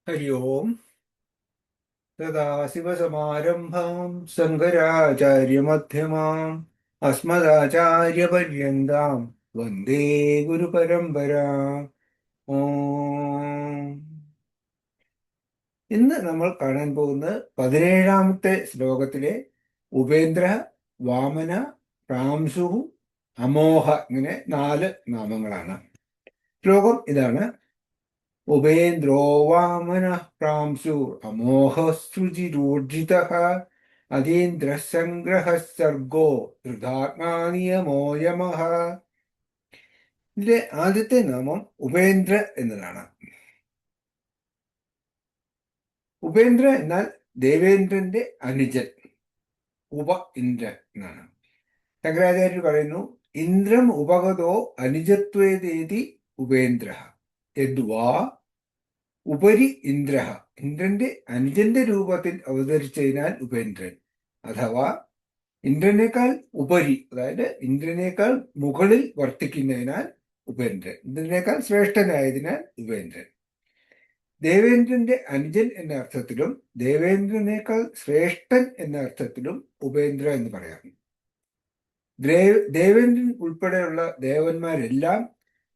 हरि ओम्। सदाशिवसमारम्भाम् शङ्कराचार्यमध्यमाम् अस्मदाचार्यपर्यन्ताम् वन्दे ഗുരുപരമ്പരാം. ഓം. ഇന്ന് നമ്മൾ കാണാൻ പോകുന്നത് 17ാമത്തെ ശ്ലോകത്തിലെ ഉപേന്ദ്ര, വാമന, പ്രാംശു, അമോഹ ഇങ്ങനെ 4 നാമങ്ങളാണ്. ശ്ലോകം ഇതാണ്: ഉപേന്ദ്രോ വാമനഃ പ്രാംശുർ അമോഘഃസുചിരൂർജിതഃ അതീന്ദ്രഃ സംഗ്രഹഃ സർഗോ ധൃതാത്മാ നിയമോ യമഃ. ഇതിലെ ആദ്യത്തെ നാമം ഉപേന്ദ്ര എന്നതാണ്. ഉപേന്ദ്ര എന്നാൽ ദേവേന്ദ്രന്റെ അനുജൻ, ഉപ ഇന്ദ്രൻ എന്നാണ്. ശങ്കരാചാര്യർ പറയുന്നു, ഇന്ദ്രം ഉപഗതോ അനുജത്വേതേതി ഉപേന്ദ്ര യദ്വാ ഉപരി ഇന്ദ്ര, ഇന്ദ്രന്റെ അനുജന്റെ രൂപത്തിൽ അവതരിച്ചതിനാൽ ഉപേന്ദ്രൻ, അഥവാ ഇന്ദ്രനേക്കാൾ ഉപരി, അതായത് ഇന്ദ്രനേക്കാൾ മുകളിൽ വർത്തിക്കുന്നതിനാൽ ഉപേന്ദ്രൻ, ഇന്ദ്രനേക്കാൾ ശ്രേഷ്ഠനായതിനാൽ ഉപേന്ദ്രൻ. ദേവേന്ദ്രന്റെ അനുജൻ എന്ന അർത്ഥത്തിലും ദേവേന്ദ്രനേക്കാൾ ശ്രേഷ്ഠൻ എന്ന അർത്ഥത്തിലും ഉപേന്ദ്ര എന്ന് പറയാം. ദേവേന്ദ്രൻ ഉൾപ്പെടെയുള്ള ദേവന്മാരെല്ലാം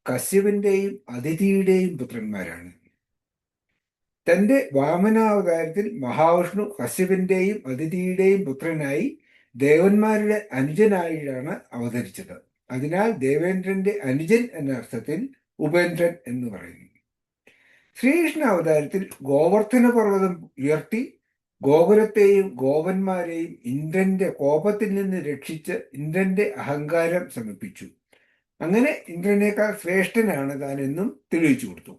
കശ്യപന്റെയും അദിതിയുടെയും പുത്രന്മാരാണ്. തന്റെ വാമനാവതാരത്തിൽ മഹാവിഷ്ണു കശ്യപന്റെയും അദിതിയുടെയും പുത്രനായി ദേവന്മാരുടെ അനുജനായിട്ടാണ് അവതരിച്ചത്. അതിനാൽ ദേവേന്ദ്രന്റെ അനുജൻ എന്ന അർത്ഥത്തിൽ ഉപേന്ദ്രൻ എന്ന് പറയുന്നു. ശ്രീകൃഷ്ണ അവതാരത്തിൽ ഗോവർദ്ധന പർവ്വതം ഉയർത്തി ഗോകുലത്തെയും ഗോപന്മാരെയും ഇന്ദ്രന്റെ കോപത്തിൽ നിന്ന് രക്ഷിച്ച് ഇന്ദ്രന്റെ അഹങ്കാരം ശമിപ്പിച്ചു. അങ്ങനെ ഇന്ദ്രനേക്കാൾ ശ്രേഷ്ഠനാണ് താൻ എന്നും തെളിയിച്ചു കൊടുത്തു.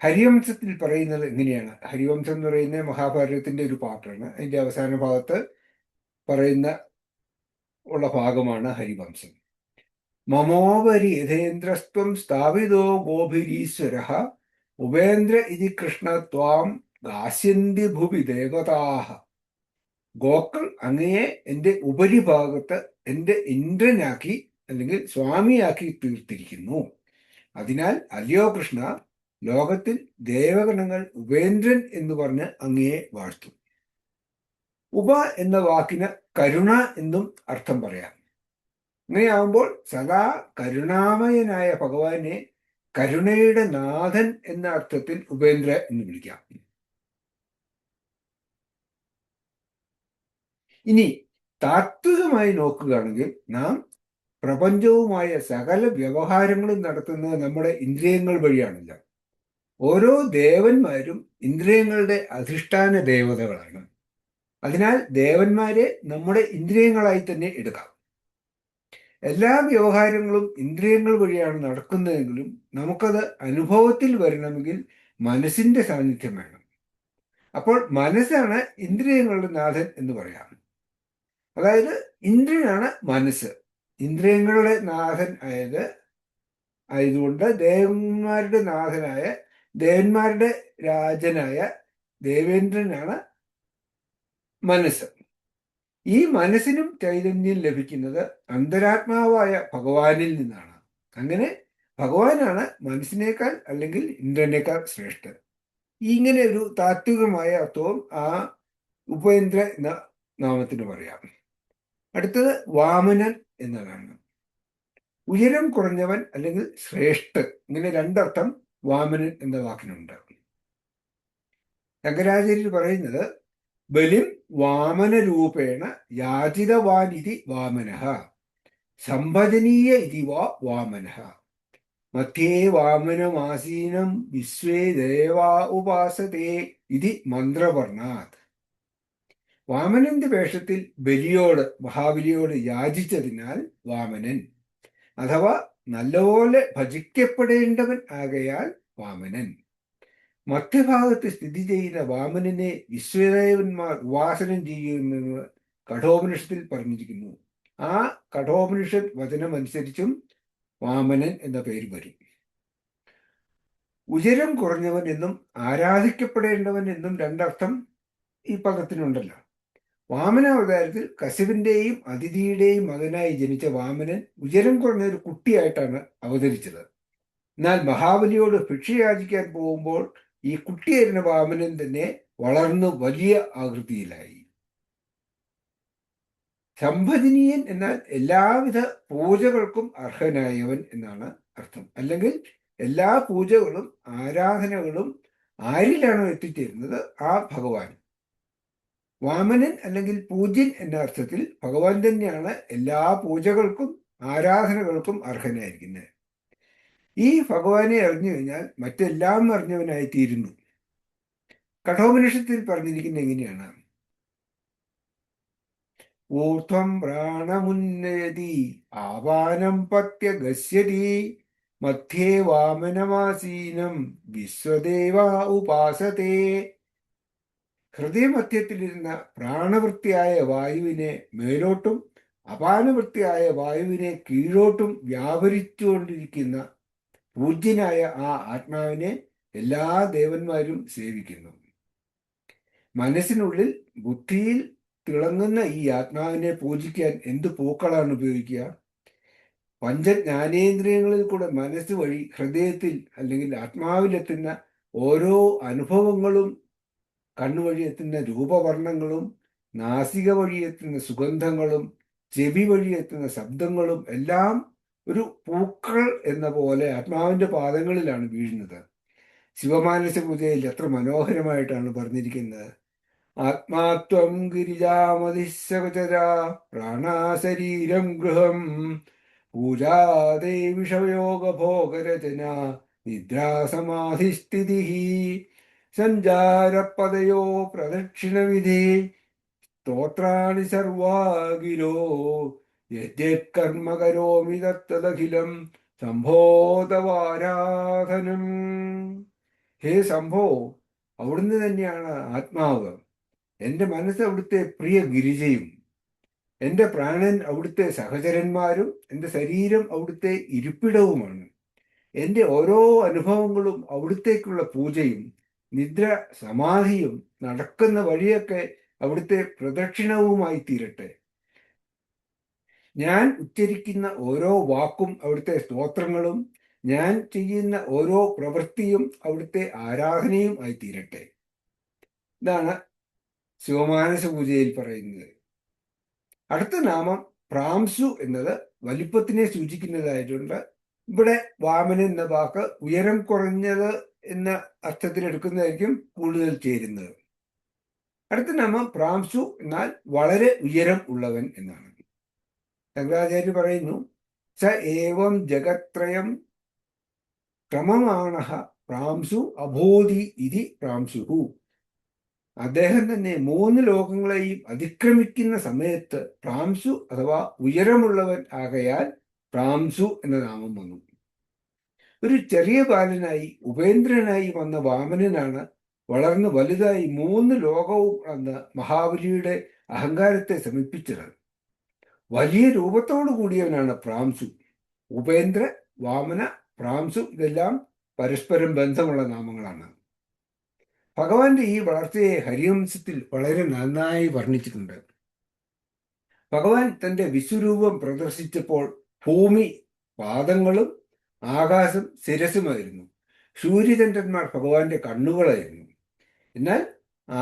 ഹരിവംശത്തിൽ പറയുന്നത് എങ്ങനെയാണ്? ഹരിവംശം എന്ന് പറയുന്ന മഹാഭാരതത്തിന്റെ ഒരു പാർട്ടാണ്. അതിന്റെ അവസാന ഭാഗത്ത് പറയുന്ന ഉള്ള ഭാഗമാണ് ഹരിവംശം. മമോപരി യഥേന്ദ്രസ്ത്വം സ്ഥാപിതോ ഗോഭിരീശ്വര ഉപേന്ദ്ര ഇതി കൃഷ്ണ ത്വാം ഗാസ്യന്തി ഭുവി ദേവതാഹ. ഗോക്കൾ അങ്ങയെ എന്റെ ഉപരിഭാഗത്ത് എന്റെ ഇന്ദ്രനാക്കി അല്ലെങ്കിൽ സ്വാമിയാക്കി തീർത്തിരിക്കുന്നു. അതിനാൽ അല്ലയോ കൃഷ്ണ, ലോകത്തിൽ ദേവഗണങ്ങൾ ഉപേന്ദ്രൻ എന്ന് പറഞ്ഞ് അങ്ങയെ വാഴ്ത്തും. ഉപ എന്ന വാക്കിന് കരുണ എന്നും അർത്ഥം പറയാം. അങ്ങനെയാവുമ്പോൾ സദാ കരുണാമയനായ ഭഗവാനെ കരുണയുടെ നാഥൻ എന്ന അർത്ഥത്തിൽ ഉപേന്ദ്ര എന്ന് വിളിക്കാം. ഇനി താത്വികമായി നോക്കുകയാണെങ്കിൽ നാം പ്രപഞ്ചവുമായ സകല വ്യവഹാരങ്ങളും നടത്തുന്നത് നമ്മുടെ ഇന്ദ്രിയങ്ങൾ വഴിയാണല്ലോ. ഓരോ ദേവന്മാരും ഇന്ദ്രിയങ്ങളുടെ അധിഷ്ഠാന ദേവതകളാണ്. അതിനാൽ ദേവന്മാരെ നമ്മുടെ ഇന്ദ്രിയങ്ങളായി തന്നെ എടുക്കാം. എല്ലാ വ്യവഹാരങ്ങളും ഇന്ദ്രിയങ്ങൾ വഴിയാണ് നടക്കുന്നതെങ്കിലും നമുക്കത് അനുഭവത്തിൽ വരണമെങ്കിൽ മനസ്സിന്റെ സാന്നിധ്യം വേണം. അപ്പോൾ മനസ്സാണ് ഇന്ദ്രിയങ്ങളുടെ നാഥൻ എന്ന് പറയാം. അതായത് ഇന്ദ്രനാണ് മനസ്സ്. ഇന്ദ്രിയങ്ങളുടെ നാഥൻ ആയതുകൊണ്ട് ദേവന്മാരുടെ നാഥനായ, ദേവന്മാരുടെ രാജനായ ദേവേന്ദ്രനാണ് മനസ്സ്. ഈ മനസ്സിനും ചൈതന്യം ലഭിക്കുന്നത് അന്തരാത്മാവായ ഭഗവാനിൽ നിന്നാണ്. അങ്ങനെ ഭഗവാനാണ് മനസ്സിനേക്കാൾ അല്ലെങ്കിൽ ഇന്ദ്രനേക്കാൾ ശ്രേഷ്ഠൻ. ഇങ്ങനെ ഒരു താത്വികമായ അർത്ഥവും ആ ഉപേന്ദ്ര എന്ന നാമത്തിന് പറയാം. അടുത്തത് വാമനൻ എന്നതാണ്. ഉയരം കുറഞ്ഞവൻ അല്ലെങ്കിൽ ശ്രേഷ്ഠൻ, ഇങ്ങനെ രണ്ടർത്ഥം വാമനൻ എന്ന വാക്കിനുണ്ട്. ശങ്കരാചാര്യർ പറയുന്നത്, ബലിം വാമനരൂപേണ യാചിതവാനിതി വാമനഃ സംഭജനീയ ഇതി വാ വാമനഃ മധ്യേ വാമനമാസീനം വിശ്വേ ദേവാ ഉപാസതേ ഇതി മന്ത്രവർണ്ണാത്. വാമനന്റെ വേഷത്തിൽ മഹാബലിയോട് യാചിച്ചതിനാൽ വാമനൻ, അഥവാ നല്ലപോലെ ഭജിക്കപ്പെടേണ്ടവൻ ആകയാൽ വാമനൻ. മധ്യഭാഗത്ത് സ്ഥിതി ചെയ്യുന്ന വാമനനെ വിശ്വദേവന്മാർ ഉപാസനം ചെയ്യുമെന്ന് കഠോപനിഷത്തിൽ പറഞ്ഞിരിക്കുന്നു. ആ കഠോപനിഷത്ത് വചനം അനുസരിച്ചും വാമനൻ എന്ന പേര് വരും. ഉയരം കുറഞ്ഞവൻ എന്നും ആരാധിക്കപ്പെടേണ്ടവൻ എന്നും രണ്ടർത്ഥം ഈ പദത്തിനുണ്ടല്ലോ. വാമനാവതാരത്തിൽ കശ്യപന്റെയും അദിതിയുടെയും മകനായി ജനിച്ച വാമനൻ ഉയരം കുറഞ്ഞ ഒരു കുട്ടിയായിട്ടാണ് അവതരിച്ചത്. എന്നാൽ മഹാബലിയോട് ഭിക്ഷ യാചിക്കാൻ പോകുമ്പോൾ ഈ കുട്ടിയായിരുന്ന വാമനൻ തന്നെ വളർന്നു വലിയ ആകൃതിയിലായി. സംഭജനീയൻ എന്നാൽ എല്ലാവിധ പൂജകൾക്കും അർഹനായവൻ എന്നാണ് അർത്ഥം. അല്ലെങ്കിൽ എല്ലാ പൂജകളും ആരാധനകളും ആരിലാണോ എത്തിച്ചേരുന്നത് ആ ഭഗവാൻ. വാമനൻ അല്ലെങ്കിൽ പൂജ്യൻ എന്ന അർത്ഥത്തിൽ ഭഗവാൻ തന്നെയാണ് എല്ലാ പൂജകൾക്കും ആരാധനകൾക്കും അർഹനായിരിക്കുന്നത്. ഈ ഭഗവാനെ അറിഞ്ഞു കഴിഞ്ഞാൽ മറ്റെല്ലാം അറിഞ്ഞവനായി തീരുന്നു. കഠോപനിഷത്തിൽ പറഞ്ഞിരിക്കുന്നത് എങ്ങനെയാണ്? ഊർധ്വം പ്രാണമുന്നയതി ആവാനം പത്യ ഗസ്യതി മധ്യേ വാമനമാസീനം വിശ്വദേവ ഉപാസത്തെ. ഹൃദയമധ്യത്തിലിരുന്ന പ്രാണവൃത്തിയായ വായുവിനെ മേലോട്ടും അപാനവൃത്തിയായ വായുവിനെ കീഴോട്ടും വ്യാപരിച്ചുകൊണ്ടിരിക്കുന്ന പൂജ്യനായ ആ ആത്മാവിനെ എല്ലാ ദേവന്മാരും സേവിക്കുന്നു. മനസ്സിനുള്ളിൽ ബുദ്ധിയിൽ തിളങ്ങുന്ന ഈ ആത്മാവിനെ പൂജിക്കാൻ എന്ത് പൂക്കളാണ് ഉപയോഗിക്കുക? പഞ്ചജ്ഞാനേന്ദ്രിയങ്ങളിൽ കൂടെ മനസ്സ് വഴി ഹൃദയത്തിൽ അല്ലെങ്കിൽ ആത്മാവിലെത്തുന്ന ഓരോ അനുഭവങ്ങളും, കണ്ണുവഴി എത്തുന്ന രൂപവർണ്ണങ്ങളും, നാസിക വഴി എത്തുന്ന സുഗന്ധങ്ങളും, ചെവി വഴി എത്തുന്ന ശബ്ദങ്ങളും എല്ലാം ഒരു പൂക്കൾ എന്ന പോലെ ആത്മാവിന്റെ പാദങ്ങളിലാണ് വീഴുന്നത്. ശിവമാനസ പൂജയിൽ എത്ര മനോഹരമായിട്ടാണ് പറഞ്ഞിരിക്കുന്നത്. ആത്മാത്വം ഗിരിജാമതിശകചരാ പ്രാണാശരീരം ഗൃഹം പൂജാദേ വിഷയോഗഭോഗരചന നിദ്രാസമാധിസ്ഥിതി സഞ്ചാരപദയോ പ്രദക്ഷിണവിധി സ്തോത്രാണി സർവാഗിരോ യജ്ഞകർമ്മ കരോമി തത്തദഖിലം സംഭോതവാരാധനം. ഹേ ശംഭോ, അവിടുന്ന് തന്നെയാണ് ആത്മാവ്. എൻ്റെ മനസ്സ് അവിടുത്തെ പ്രിയ ഗിരിജയും, എൻ്റെ പ്രാണൻ അവിടുത്തെ സഹചരന്മാരും, എൻ്റെ ശരീരം അവിടുത്തെ ഇരിപ്പിടവുമാണ്. എൻ്റെ ഓരോ അനുഭവങ്ങളും അവിടുത്തേക്കുള്ള പൂജയും, നിദ്ര സമാധിയും, നടക്കുന്ന വഴിയൊക്കെ അവിടുത്തെ പ്രദക്ഷിണവുമായി തീരട്ടെ. ഞാൻ ഉച്ചരിക്കുന്ന ഓരോ വാക്കും അവിടുത്തെ സ്തോത്രങ്ങളും, ഞാൻ ചെയ്യുന്ന ഓരോ പ്രവൃത്തിയും അവിടുത്തെ ആരാധനയും ആയി തീരട്ടെ. ഇതാണ് ശിവമാനസ പൂജയിൽ പറയുന്നത്. അടുത്ത നാമം പ്രാംസു എന്നത് വലിപ്പത്തിനെ സൂചിക്കുന്നതായിട്ടുണ്ട്. ഇവിടെ വാമനൻ എന്ന വാക്ക് ഉയരം കുറഞ്ഞത് എന്ന അർത്ഥത്തിൽ എടുക്കുന്നതായിരിക്കും കൂടുതൽ ചേരുന്നത്. അടുത്ത നാമം പ്രാംസു എന്നാൽ വളരെ ഉയരം ഉള്ളവൻ എന്നാണ്. ശങ്കരാചാര്യ പറയുന്നു, സ ഏവം ജഗത്രയം ക്രമമാണഃ പ്രാംസു അബോധി ഇതി പ്രാംസുഹു. അദ്ദേഹം തന്നെ 3 ലോകങ്ങളെയും അതിക്രമിക്കുന്ന സമയത്ത് പ്രാംസു അഥവാ ഉയരമുള്ളവൻ ആകയാൽ പ്രാംസു എന്ന നാമം വന്നു. ഒരു ചെറിയ ബാലനായി ഉപേന്ദ്രനായി വന്ന വാമനനാണ് വളർന്ന് വലുതായി 3 ലോകവും അന്ന് മഹാബലിയുടെ അഹങ്കാരത്തെ ശമിപ്പിച്ചത്. വലിയ രൂപത്തോടു കൂടിയവനാണ് പ്രാംസു. ഉപേന്ദ്ര, വാമന, പ്രാംസു ഇതെല്ലാം പരസ്പരം ബന്ധമുള്ള നാമങ്ങളാണ്. ഭഗവാന്റെ ഈ വളർച്ചയെ ഹരിവംശത്തിൽ വളരെ നന്നായി വർണ്ണിച്ചിട്ടുണ്ട്. ഭഗവാൻ തന്റെ വിശ്വരൂപം പ്രദർശിച്ചപ്പോൾ ഭൂമി പാദങ്ങളും ആകാശം ശിരസുമായിരുന്നു. സൂര്യചന്ദ്രന്മാർ ഭഗവാന്റെ കണ്ണുകളായിരുന്നു. എന്നാൽ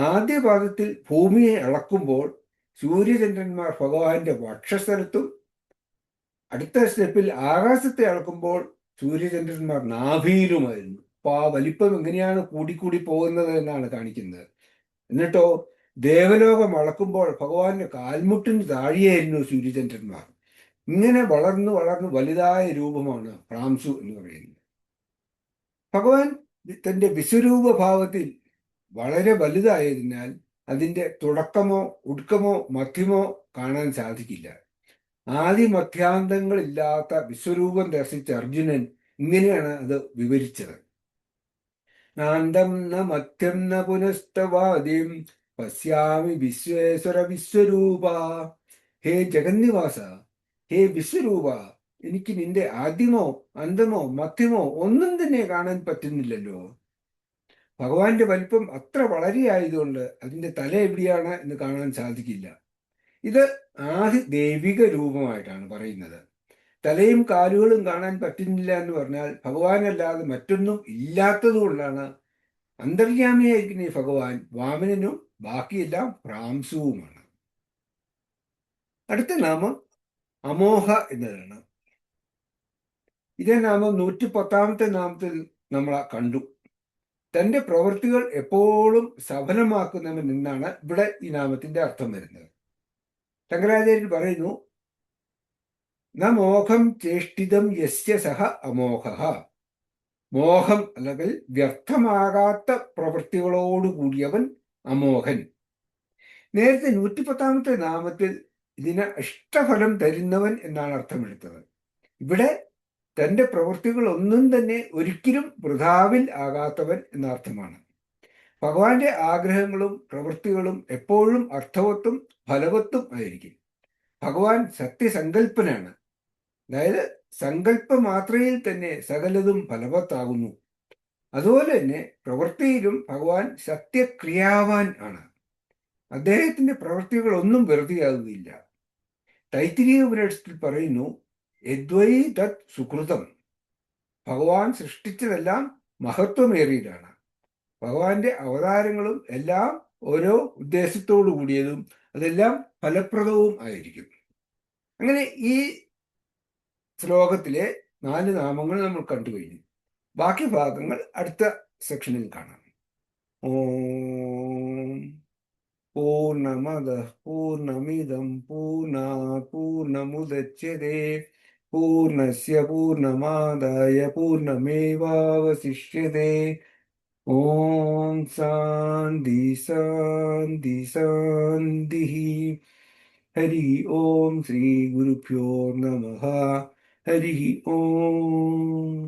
ആദ്യ പാദത്തിൽ ഭൂമിയെ അളക്കുമ്പോൾ സൂര്യചന്ദ്രന്മാർ ഭഗവാന്റെ വക്ഷസ്ഥലത്തും, അടുത്ത സ്റ്റെപ്പിൽ ആകാശത്തെ അളക്കുമ്പോൾ സൂര്യചന്ദ്രന്മാർ നാഭിയിലുമായിരുന്നു. അപ്പൊ ആ വലിപ്പം എങ്ങനെയാണ് കൂടിക്കൂടി പോകുന്നത് എന്നാണ് കാണിക്കുന്നത്. എന്നിട്ടോ ദേവലോകം അളക്കുമ്പോൾ ഭഗവാന്റെ കാൽമുട്ടിന് താഴെയായിരുന്നു സൂര്യചന്ദ്രന്മാർ. ഇങ്ങനെ വളർന്നു വളർന്നു വലുതായ രൂപമാണ് പ്രാംസു എന്ന് പറയുന്നത്. ഭഗവാൻ തന്റെ വിശ്വരൂപ ഭാവത്തിൽ വളരെ വലുതായതിനാൽ അതിന്റെ തുടക്കമോ ഒടുക്കമോ മധ്യമോ കാണാൻ സാധിക്കില്ല. ആദി മധ്യാന്തങ്ങളില്ലാത്ത വിശ്വരൂപം ദർശിച്ച അർജുനൻ ഇങ്ങനെയാണ് അത് വിവരിച്ചത്. നാന്തം ന മധ്യം ന പുനസ്തവാദിം പശ്യാമി വിശ്വേശ്വര വിശ്വരൂപ. ഹേ ജഗന്നിവാസ, ഹേ വിശ്വരൂപ, എനിക്ക് നിന്റെ ആദ്യമോ അന്തമോ മധ്യമോ ഒന്നും തന്നെ കാണാൻ പറ്റുന്നില്ലല്ലോ. ഭഗവാന്റെ വലിപ്പം അത്ര വളരെയായതുകൊണ്ട് അതിന്റെ തല എവിടെയാണ് എന്ന് കാണാൻ സാധിക്കില്ല. ഇത് ആദി ദൈവിക രൂപമായിട്ടാണ് പറയുന്നത്. തലയും കാലുകളും കാണാൻ പറ്റുന്നില്ല എന്ന് പറഞ്ഞാൽ ഭഗവാനല്ലാതെ മറ്റൊന്നും ഇല്ലാത്തത് കൊണ്ടാണ് അന്തര്യാമിയായിരിക്കുന്ന ഈ ഭഗവാൻ വാമനനും ബാക്കിയെല്ലാം ഭ്രാംസുവുമാണ്. അടുത്ത നാമം അമോഘ എന്നതാണ്. ഇതേ നാമം 110-ാമത്തെ നാമത്തിൽ നമ്മൾ കണ്ടു. തന്റെ പ്രവൃത്തികൾ എപ്പോഴും സഫലമാക്കുന്നവൻ എന്നാണ് ഇവിടെ ഈ നാമത്തിന്റെ അർത്ഥം വരുന്നത്. ശങ്കരാചാര്യർ പറയുന്നു, ന മോഹം ചേഷ്ടിതം യസ്യ സഹ അമോഘ. മോഹം അല്ലെങ്കിൽ വ്യർത്ഥമാകാത്ത പ്രവൃത്തികളോടുകൂടിയവൻ അമോഘൻ. നേരത്തെ 110-ാമത്തെ നാമത്തിൽ ഇതിന് ഇഷ്ടഫലം തരുന്നവൻ എന്നാണ് അർത്ഥമെടുത്തത്. ഇവിടെ തന്റെ പ്രവൃത്തികൾ ഒന്നും തന്നെ ഒരിക്കലും വൃഥാവിൽ ആകാത്തവൻ എന്ന അർത്ഥമാണ്. ഭഗവാന്റെ ആഗ്രഹങ്ങളും പ്രവൃത്തികളും എപ്പോഴും അർത്ഥവത്തും ഫലവത്തും ആയിരിക്കും. ഭഗവാൻ സത്യസങ്കല്പനാണ്. അതായത് സങ്കല്പ മാത്രയിൽ തന്നെ സകലതും ഫലവത്താകുന്നു. അതുപോലെ തന്നെ പ്രവൃത്തിയിലും ഭഗവാൻ സത്യക്രിയാവാൻ ആണ്. അദ്ദേഹത്തിന്റെ പ്രവൃത്തികളൊന്നും വെറുതെയാകുകയില്ല. തൈത്തിരീയ ഉപനിഷത്തിൽ പറയുന്നു, യദ്വൈ തത് സുകൃതം. ഭഗവാൻ സൃഷ്ടിച്ചതെല്ലാം മഹത്വമേറിയതാണ്. ഭഗവാന്റെ അവതാരങ്ങളും എല്ലാം ഓരോ ഉദ്ദേശത്തോടു കൂടിയതും അതെല്ലാം ഫലപ്രദവും ആയിരിക്കും. അങ്ങനെ ഈ ശ്ലോകത്തിലെ 4 നാമങ്ങൾ നമ്മൾ കണ്ടു കഴിഞ്ഞു. ബാക്കി ഭാഗങ്ങൾ അടുത്ത സെക്ഷനിൽ കാണാം. ഓം പൂർണ്ണമദഃ പൂർണ്ണമിദം പൂർണ്ണാത് പൂർണ്ണമുദച്യതേ പൂർണ്ണസ്യ പൂർണ്ണമാദായ പൂർണ്ണമേവാവശിഷ്യതേ. ഓം ശാന്തി ശാന്തി ശാന്തി. ഹരി ഓം. ശ്രീ ഗുരുഭ്യോ നമഃ. ഹരി ഓം.